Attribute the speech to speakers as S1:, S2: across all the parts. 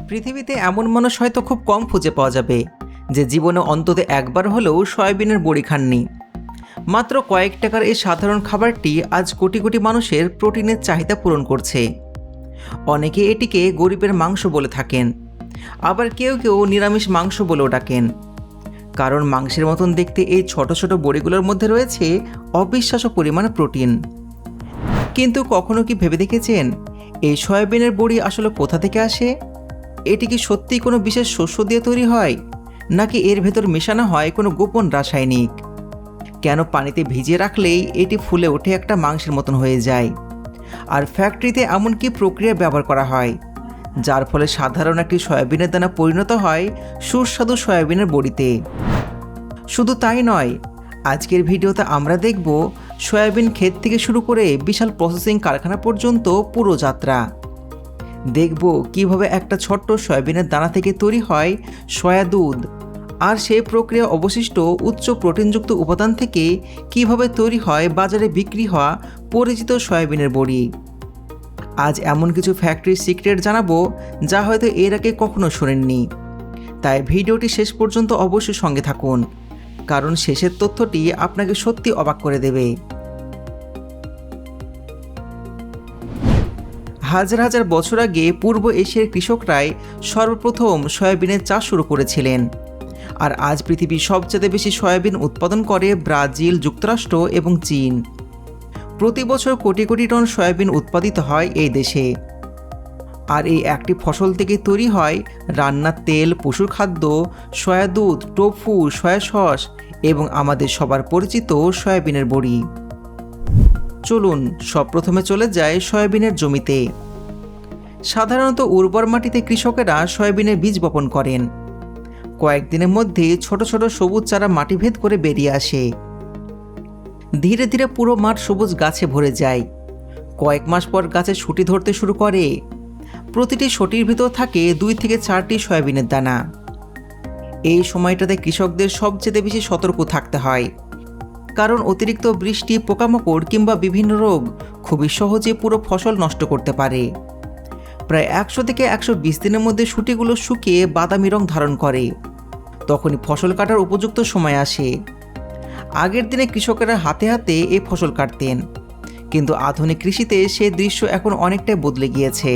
S1: পৃথিবীতে এমন মানুষ হয়তো খুব কম খুঁজে পাওয়া যাবে যে জীবনে অন্তত একবার হলেও সয়াবিনের বড়ি খাননি। মাত্র কয়েক টাকার এই সাধারণ খাবারটি আজ কোটি কোটি মানুষের প্রোটিনের চাহিদা পূরণ করছে। অনেকে এটিকে গরিবের মাংস বলে থাকেন, আবার কেউ কেউ নিরামিষ মাংস বলেও ডাকেন। কারণ মাংসের মতন দেখতে এই ছোট ছোট বড়িগুলোর মধ্যে রয়েছে অবিশ্বাস্য পরিমাণ প্রোটিন। কিন্তু কখনো কি ভেবে দেখেছেন এই সয়াবিনের বড়ি আসলে কোথা থেকে আসে? এটি কি সত্যিই কোনো বিশেষ শস্য দিয়ে তৈরি হয়, নাকি এর ভেতর মেশানো হয় কোনো গোপন রাসায়নিক? কেন পানিতে ভিজিয়ে রাখলেই এটি ফুলে ওঠে একটা মাংসের মতন হয়ে যায়? আর ফ্যাক্টরিতে এমন কি প্রক্রিয়া ব্যবহার করা হয় যার ফলে সাধারণ একটি সয়াবিনের দানা পরিণত হয় সুস্বাদু সয়াবিনের বড়িতে? শুধু তাই নয়, আজকের ভিডিওতে আমরা দেখব সয়াবিন ক্ষেত থেকে শুরু করে বিশাল প্রসেসিং কারখানা পর্যন্ত পুরো যাত্রা। দেখব কিভাবে একটা ছোট্ট সয়াবিনের দানা থেকে তৈরি হয় সয়া দুধ, আর সেই প্রক্রিয়া অবশিষ্ট উচ্চ প্রোটিনযুক্ত উপাদান থেকে কিভাবে তৈরি হয় বাজারে বিক্রি হওয়া পরিচিত সয়াবিনের বড়ি। আজ এমন কিছু ফ্যাক্টরির সিক্রেট জানাবো যা হয়তো এর আগে কখনো শোনেননি। তাই ভিডিওটি শেষ পর্যন্ত অবশ্যই সঙ্গে থাকুন, কারণ শেষের তথ্যটি আপনাকে সত্যি অবাক করে দেবে। হাজার হাজার বছর আগে পূর্ব এশিয়ার কৃষকরাই সর্বপ্রথম সয়াবিনের চাষ শুরু করেছিলেন। আর আজ পৃথিবীর সবচেয়ে বেশি সয়াবিন উৎপাদন করে ব্রাজিল, যুক্তরাষ্ট্র এবং চীন। প্রতি বছর কোটি কোটি টন সয়াবিন উৎপাদিত হয় এই দেশে। আর এই একটি ফসল থেকে তৈরি হয় রান্নার তেল, পশুর খাদ্য, সয়া দুধ, টোফু, সয়া সস এবং আমাদের সবার পরিচিত সয়াবিনের বড়ি। চলুন সব প্রথমে চলে যায় সয়াবিনের জমিতে। সাধারণত উর্বর মাটিতে কৃষকেরা সয়াবিনের বীজ বপন করেন। কয়েকদিনের মধ্যে ছোট ছোট সবুজ চারা মাটি ভেদ করে বেরিয়ে আসে। ধীরে ধীরে পুরো মাঠ সবুজ গাছে ভরে যায়। কয়েক মাস পর গাছে শুঁটি ধরতে শুরু করে। প্রতিটি শুঁটির ভিতর থাকে 2 থেকে 4টি সয়াবিনের দানা। এই সময়টাতে কৃষকদের সবচেয়ে বেশি সতর্ক থাকতে হয়, কারণ অতিরিক্ত বৃষ্টি, পোকামাকড় কিংবা বিভিন্ন রোগ খুবই সহজে পুরো ফসল নষ্ট করতে পারে। প্রায় 100 থেকে 120 দিনের মধ্যে শুঁটিগুলো শুকিয়ে বাদামি রং ধারণ করে। তখনই ফসল কাটার উপযুক্ত সময় আসে। আগের দিনে কৃষকেরা হাতে হাতে এই ফসল কাটতেন, কিন্তু আধুনিক কৃষিতে সেই দৃশ্য এখন অনেকটাই বদলে গিয়েছে।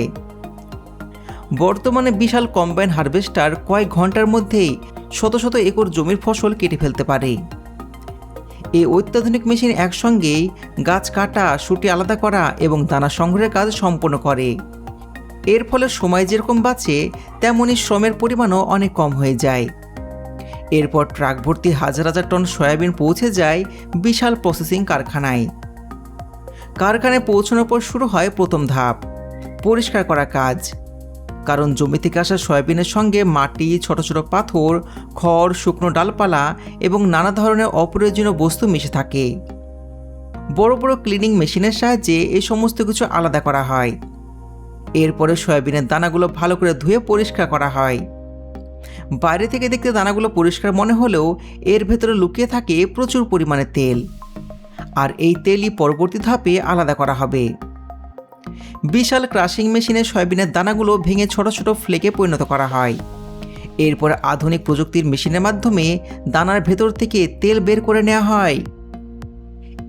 S1: বর্তমানে বিশাল কম্বাইন হারভেস্টার কয়েক ঘন্টার মধ্যেই শত শত একর জমির ফসল কেটে ফেলতে পারে। এই অত্যাধুনিক মেশিন একসঙ্গেই গাছ কাটা, শুঁটি আলাদা করা এবং দানা সংগ্রহের কাজ সম্পন্ন করে। এর ফলে সময় যেরকম বাঁচে, তেমনি শ্রমের পরিমাণও অনেক কম হয়ে যায়। এরপর ট্রাক ভর্তি হাজার হাজার টন সয়াবিন পৌঁছে যায় বিশাল প্রসেসিং কারখানায়। কারখানায় পৌঁছানোর পর শুরু হয় প্রথম ধাপ, পরিষ্কার করা কাজ। কারণ জমি থেকে আসা সয়াবিনের সঙ্গে মাটি, ছোট ছোট পাথর, খড়, শুকনো ডালপালা এবং নানা ধরনের অপ্রয়োজনীয় বস্তু মিশে থাকে। বড় বড় ক্লিনিং মেশিনের সাহায্যে এই সমস্ত কিছু আলাদা করা হয়। এরপরে সয়াবিনের দানাগুলো ভালো করে ধুয়ে পরিষ্কার করা হয়। বাইরে থেকে দেখতে দানাগুলো পরিষ্কার মনে হলেও এর ভেতরে লুকিয়ে থাকে প্রচুর পরিমাণে তেল, আর এই তেলই পরবর্তী ধাপে আলাদা করা হবে। বিশাল ক্রাশিং মেশিনে সয়াবিনের দানাগুলো ভেঙে ছোট ছোট ফ্লেকে পরিণত করা হয়। এরপর আধুনিক প্রযুক্তির মেশিনের মাধ্যমে দানার ভেতর থেকে তেল বের করে নেওয়া হয়।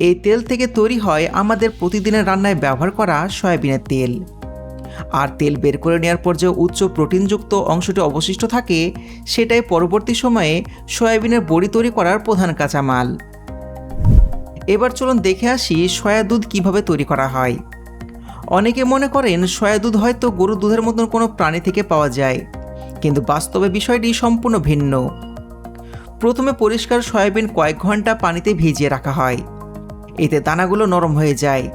S1: এই তেল থেকে তৈরি হয় আমাদের প্রতিদিনের রান্নায় ব্যবহার করা সয়াবিনের তেল। আর তেল বের করে নেওয়ার পর যে উচ্চ প্রোটিনযুক্ত অংশটি অবশিষ্ট থাকে, সেটাই পরবর্তী সময়ে সয়াবিনের বড়ি তৈরি করার প্রধান কাঁচামাল। এবার চলুন দেখে আসি সয়া দুধ কিভাবে তৈরি করা হয়। অনেকে মনে করেন সয়া দুধ হয়তো গরুর দুধের মতন কোনো প্রাণী থেকে পাওয়া যায়, কিন্তু বাস্তবে বিষয়টি সম্পূর্ণ ভিন্ন। প্রথমে পরিষ্কার সয়াবিন কয়েক ঘন্টা পানিতে ভিজিয়ে রাখা হয়। এতে দানাগুলো নরম হয়ে যায়।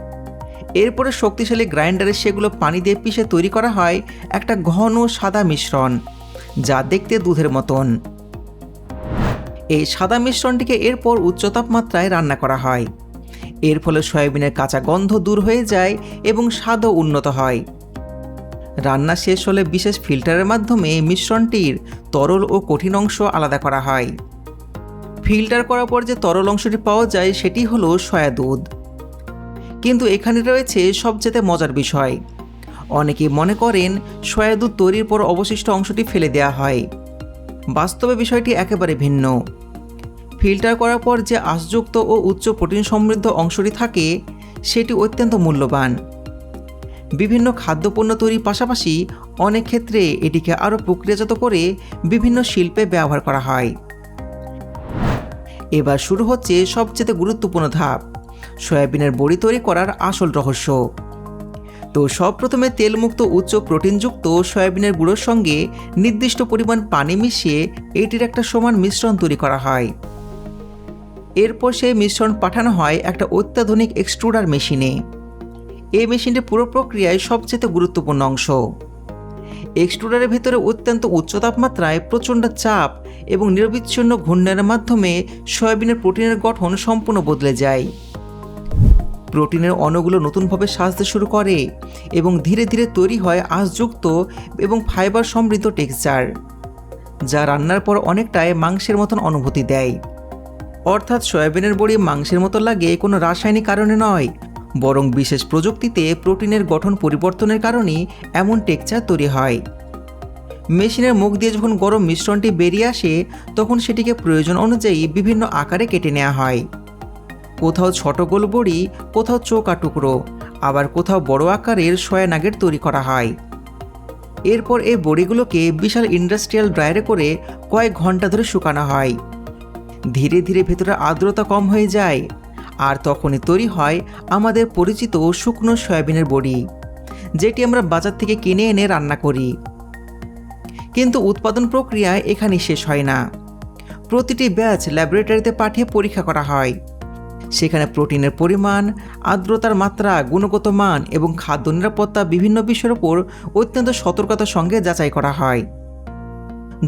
S1: এরপরে শক্তিশালী গ্রাইন্ডারে সেগুলো পানি দিয়ে পিষে তৈরি করা হয় একটা ঘন সাদা মিশ্রণ, যা দেখতে দুধের মতন। এই সাদা মিশ্রণটিকে এরপর উচ্চ তাপমাত্রায় রান্না করা হয়। এর ফলে সয়াবিনের কাঁচা গন্ধ দূর হয়ে যায় এবং স্বাদও উন্নত হয়। রান্না শেষ হলে বিশেষ ফিল্টারের মাধ্যমে মিশ্রণটির তরল ও কঠিন অংশ আলাদা করা হয়। ফিল্টার করার পর যে তরল অংশটি পাওয়া যায় সেটি হলো সয়া দুধ। কিন্তু এখানে রয়েছে সবচেয়ে মজার বিষয়। অনেকেই মনে করেন সয়া দুধ তৈরির পর অবশিষ্ট অংশটি ফেলে দেওয়া হয়। বাস্তবে বিষয়টি একেবারে ভিন্ন। ফিল্টার করার পর যে আঁশযুক্ত ও উচ্চ প্রোটিন সমৃদ্ধ অংশটি থাকে সেটি অত্যন্ত মূল্যবান। বিভিন্ন খাদ্যপণ্য তৈরির পাশাপাশি অনেক ক্ষেত্রে এটিকে আরও প্রক্রিয়াজাত করে বিভিন্ন শিল্পে ব্যবহার করা হয়। এবার শুরু হচ্ছে সবচেয়ে গুরুত্বপূর্ণ ধাপ, সয়াবিনের বড়ি তৈরি করার আসল রহস্য। তো সব প্রথমে তেলমুক্ত উচ্চ প্রোটিনযুক্ত সয়াবিনের গুঁড়োর সঙ্গে নির্দিষ্ট পরিমাণ পানি মিশিয়ে এটির একটা সমান মিশ্রণ তৈরি করা হয়। এরপর সেই মিশ্রণ পাঠানো হয় একটা অত্যাধুনিক এক্সট্রুডার মেশিনে। এই মেশিনটির পুরো প্রক্রিয়ায় সবচেয়ে গুরুত্বপূর্ণ অংশ। এক্সট্রুডারের ভেতরে অত্যন্ত উচ্চ তাপমাত্রায় প্রচণ্ড চাপ এবং নিরবিচ্ছিন্ন ঘূর্ণনের মাধ্যমে সয়াবিনের প্রোটিনের গঠন সম্পূর্ণ বদলে যায়। প্রোটিনের অণুগুলো নতুনভাবে সাজতে শুরু করে এবং ধীরে ধীরে তৈরি হয় আঁশযুক্ত এবং ফাইবার সমৃদ্ধ টেক্সচার, যা রান্নার পর অনেকটাই মাংসের মতন অনুভূতি দেয়। অর্থাৎ সয়াবিনের বড়ি মাংসের মতো লাগে কোনো রাসায়নিক কারণে নয়, বরং বিশেষ প্রযুক্তিতে প্রোটিনের গঠন পরিবর্তনের কারণে এমন টেক্সচার তৈরি হয়। মেশিনের মুখ দিয়ে যখন গরম মিশ্রণটি বেরিয়ে আসে তখন সেটিকে প্রয়োজন অনুযায়ী বিভিন্ন আকারে কেটে নেওয়া হয়। কোথাও ছোট গোল বড়ি, কোথাও চৌকা টুকরো, আবার কোথাও বড় আকারের সয়া নাগেট তৈরি করা হয়। এরপর এই বড়িগুলোকে বিশাল ইন্ডাস্ট্রিয়াল ড্রায়ারে করে কয়েক ঘন্টা ধরে শুকানো হয়। ধীরে ধীরে ভেতরে আর্দ্রতা কম হয়ে যায়, আর তখনই তৈরি হয় আমাদের পরিচিত শুকনো সয়াবিনের বড়ি, যেটি আমরা বাজার থেকে কিনে এনে রান্না করি। কিন্তু উৎপাদন প্রক্রিয়া এখানেই শেষ হয় না। প্রতিটি ব্যাচ ল্যাবরেটরিতে পাঠিয়ে পরীক্ষা করা হয়। সেখানে প্রোটিনের পরিমাণ, আর্দ্রতার মাত্রা, গুণগত মান এবং খাদ্য নিরাপত্তা বিভিন্ন বিষয়ের উপর অত্যন্ত সতর্কতার সঙ্গে যাচাই করা হয়।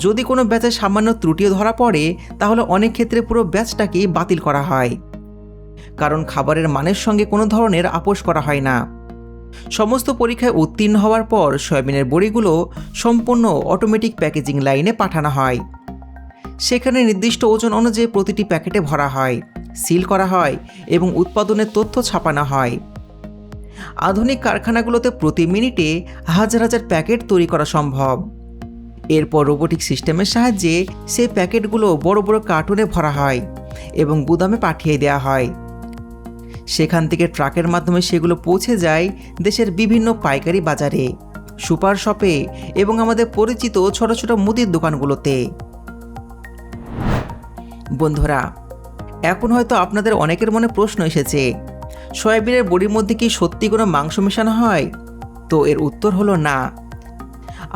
S1: যদি কোনো ব্যাচে সামান্য ত্রুটিও ধরা পড়ে তাহলে অনেক ক্ষেত্রে পুরো ব্যাচটাকেই বাতিল করা হয়, কারণ খাবারের মানের সঙ্গে কোনো ধরনের আপোষ করা হয় না। সমস্ত পরীক্ষায় উত্তীর্ণ হওয়ার পর সয়াবিনের বড়িগুলো সম্পূর্ণ অটোমেটিক প্যাকেজিং লাইনে পাঠানো হয়। সেখানে নির্দিষ্ট ওজন অনুযায়ী প্রতিটি প্যাকেটে ভরা হয়, সিল করা হয় এবং উৎপাদনের তথ্য ছাপানো হয়। আধুনিক কারখানাগুলোতে প্রতি মিনিটে হাজার হাজার প্যাকেট তৈরি করা সম্ভব। এরপর রোবোটিক সিস্টেমের সাহায্যে সেই প্যাকেটগুলো বড় বড় কার্টুনে ভরা হয় এবং গুদামে পাঠিয়ে দেওয়া হয়। সেখান থেকে ট্রাকের মাধ্যমে সেগুলো পৌঁছে যায় দেশের বিভিন্ন পাইকারি বাজারে, সুপার শপে এবং আমাদের পরিচিত ছোট ছোট মুদির দোকানগুলোতে। বন্ধুরা, এখন হয়তো আপনাদের অনেকের মনে প্রশ্ন এসেছে, সয়াবিনের বড়ির মধ্যে কি সত্যি কোনো মাংস মেশানো হয়? তো এর উত্তর হলো না।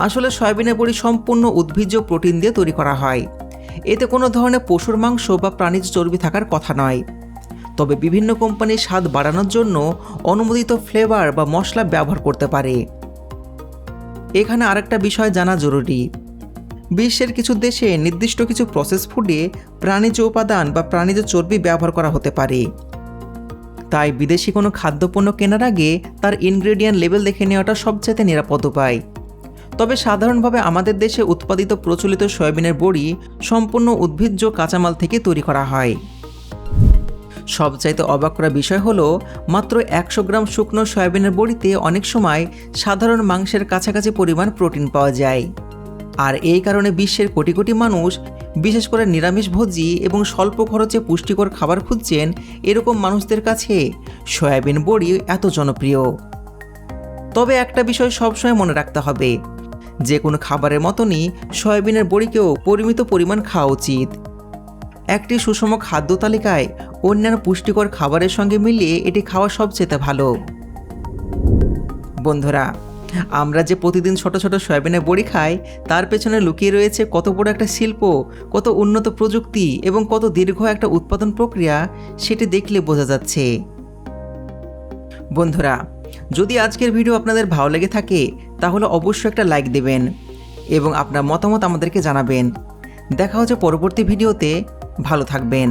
S1: আসলে সয়াবিনের বড়ি সম্পূর্ণ উদ্ভিজ্জ প্রোটিন দিয়ে তৈরি করা হয়। এতে কোনো ধরনের পশুর মাংস বা প্রাণীজ চর্বি থাকার কথা নয়। তবে বিভিন্ন কোম্পানি স্বাদ বাড়ানোর জন্য অনুমোদিত ফ্লেভার বা মশলা ব্যবহার করতে পারে। এখানে আরেকটা বিষয় জানা জরুরি, বিশ্বের কিছু দেশে নির্দিষ্ট কিছু প্রসেস ফুডে প্রাণীজ উপাদান বা প্রাণীজ চর্বি ব্যবহার করা হতে পারে। তাই বিদেশি কোনো খাদ্যপণ্য কেনার আগে তার ইনগ্রেডিয়েন্ট লেবেল দেখে নেওয়াটা সবচেয়ে নিরাপদ উপায়। তবে সাধারণভাবে আমাদের দেশে উৎপাদিত প্রচলিত সয়াবিনের বড়ি সম্পূর্ণ উদ্ভিজ্জ কাঁচামাল থেকে তৈরি করা হয়। সবচাইতে অবাক করা বিষয় হলো, মাত্র 100 গ্রাম শুকনো সয়াবিনের বড়িতে অনেক সময় সাধারণ মাংসের কাছাকাছি পরিমাণ প্রোটিন পাওয়া যায়। আর এই কারণে বিশ্বের কোটি কোটি মানুষ, বিশেষ করে নিরামিষভোজী এবং স্বল্প খরচে পুষ্টিকর খাবার খুঁজছেন, এরকম মানুষদের কাছে সয়াবিন বড়ি এত জনপ্রিয়। তবে একটা বিষয় সবসময় মনে রাখতে হবে, যে কোনো খাবারের মতনই সয়াবিনের বড়িকেও পরিমিত পরিমাণ খাওয়া উচিত। একটি সুষম খাদ্য তালিকায় অন্যান্য পুষ্টিকর খাবারের সঙ্গে মিলিয়ে এটি খাওয়া সবচেয়ে ভালো। বন্ধুরা, আমরা যে প্রতিদিন ছোট ছোট সয়াবিনের বড়ি খাই তার পেছনে লুকিয়ে রয়েছে কত বড় একটা শিল্প, কত উন্নত প্রযুক্তি এবং কত দীর্ঘ একটা উৎপাদন প্রক্রিয়া, সেটি দেখলে বোঝা যাচ্ছে। বন্ধুরা, যদি আজকের ভিডিও আপনাদের ভালো লেগে থাকে তাহলে অবশ্যই একটা লাইক দেবেন এবং আপনার মতামত আমাদেরকে জানাবেন। দেখা হচ্ছে পরবর্তী ভিডিওতে। ভালো থাকবেন।